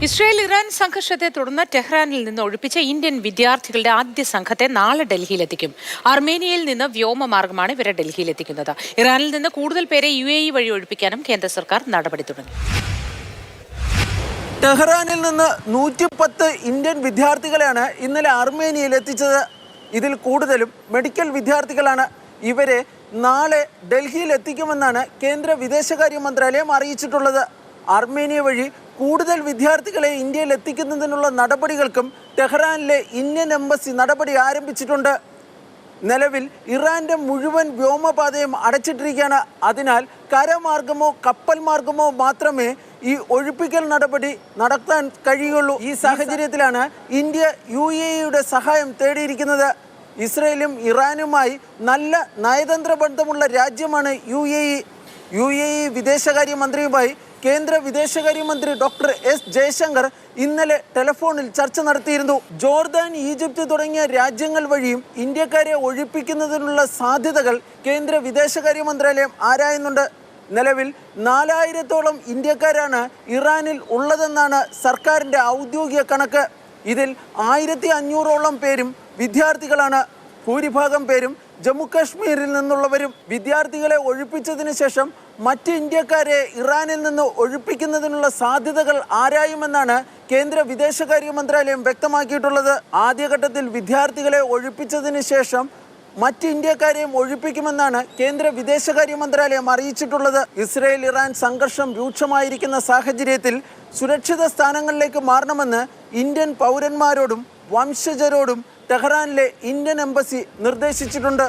Israel Iran സംഘർഷത്തെ തുടർന്ന് ടെഹ്റാനിൽ നിന്ന് ഒഴിപ്പിച്ച ഇന്ത്യൻ വിദ്യാർത്ഥികളുടെ ആദ്യ സംഘത്തെ നാളെ ഡൽഹിയിലെത്തിക്കും. അർമേനിയയിൽ നിന്ന് വ്യോമമാർഗമാണ് ഇവരെ ഡൽഹിയിലെത്തിക്കുന്നത്. ഇറാനിൽ നിന്ന് കൂടുതൽ പേരെ UAE വഴി ഒഴിപ്പിക്കാനും കേന്ദ്ര സർക്കാർ നടപടി തുടങ്ങി. ടെഹ്റാനിൽ നിന്ന് 110 ഇന്ത്യൻ വിദ്യാർത്ഥികളെയാണ് ഇന്നലെ അർമേനിയയിൽ എത്തിച്ചത്. ഇതിൽ കൂടുതലും മെഡിക്കൽ വിദ്യാർത്ഥികളാണ്. ഇവരെ നാളെ ഡൽഹിയിൽ എത്തിക്കുമെന്നാണ് കേന്ദ്ര വിദേശകാര്യ മന്ത്രാലയം അറിയിച്ചിട്ടുള്ളത്. അർമേനിയ വഴി കൂടുതൽ വിദ്യാർത്ഥികളെ ഇന്ത്യയിൽ എത്തിക്കുന്നതിനുള്ള നടപടികൾക്കും ടെഹ്റാനിലെ ഇന്ത്യൻ എംബസി നടപടി ആരംഭിച്ചിട്ടുണ്ട്. നിലവിൽ ഇറാന്റെ മുഴുവൻ വ്യോമപാതയും അടച്ചിട്ടിരിക്കുകയാണ്. അതിനാൽ കരമാർഗമോ കപ്പൽ മാർഗമോ മാത്രമേ ഈ ഒഴിപ്പിക്കൽ നടപടി നടത്താൻ കഴിയുള്ളൂ. ഈ സാഹചര്യത്തിലാണ് ഇന്ത്യ UAE സഹായം തേടിയിരിക്കുന്നത്. ഇസ്രയേലും ഇറാനുമായി നല്ല നയതന്ത്ര ബന്ധമുള്ള രാജ്യമാണ് UAE വിദേശകാര്യമന്ത്രിയുമായി കേന്ദ്ര വിദേശകാര്യമന്ത്രി ഡോക്ടർ S. ജയശങ്കർ ഇന്നലെ ടെലിഫോണിൽ ചർച്ച നടത്തിയിരുന്നു. ജോർദാൻ, ഈജിപ്ത് തുടങ്ങിയ രാജ്യങ്ങൾ വഴിയും ഇന്ത്യക്കാരെ ഒഴിപ്പിക്കുന്നതിനുള്ള സാധ്യതകൾ കേന്ദ്ര വിദേശകാര്യ മന്ത്രാലയം ആരായുന്നുണ്ട്. നിലവിൽ 4000-ഓളം ഇന്ത്യക്കാരാണ് ഇറാനിൽ ഉള്ളതെന്നാണ് സർക്കാരിൻ്റെ ഔദ്യോഗിക കണക്ക്. ഇതിൽ 1500-ഓളം പേരും വിദ്യാർത്ഥികളാണ്. ഭൂരിഭാഗം പേരും ജമ്മുകാശ്മീരിൽ നിന്നുള്ളവരും. വിദ്യാർത്ഥികളെ ഒഴിപ്പിച്ചതിന് ശേഷം മറ്റ് ഇന്ത്യക്കാരെ ഇറാനിൽ നിന്ന് ഒഴിപ്പിക്കുന്നതിനുള്ള സാധ്യതകൾ ആരായുമെന്നാണ് കേന്ദ്ര വിദേശകാര്യ മന്ത്രാലയം വ്യക്തമാക്കിയിട്ടുള്ളത്. ആദ്യഘട്ടത്തിൽ വിദ്യാർത്ഥികളെ ഒഴിപ്പിച്ചതിന് ശേഷം മറ്റ് ഇന്ത്യക്കാരെയും ഒഴിപ്പിക്കുമെന്നാണ് കേന്ദ്ര വിദേശകാര്യ മന്ത്രാലയം അറിയിച്ചിട്ടുള്ളത്. ഇസ്രയേൽ ഇറാൻ സംഘർഷം രൂക്ഷമായിരിക്കുന്ന സാഹചര്യത്തിൽ സുരക്ഷിത സ്ഥാനങ്ങളിലേക്ക് മാറണമെന്ന് ഇന്ത്യൻ പൗരന്മാരോടും വംശജരോടും ടെഹ്റാനിലെ ഇന്ത്യൻ എംബസി നിർദ്ദേശിച്ചിട്ടുണ്ട്.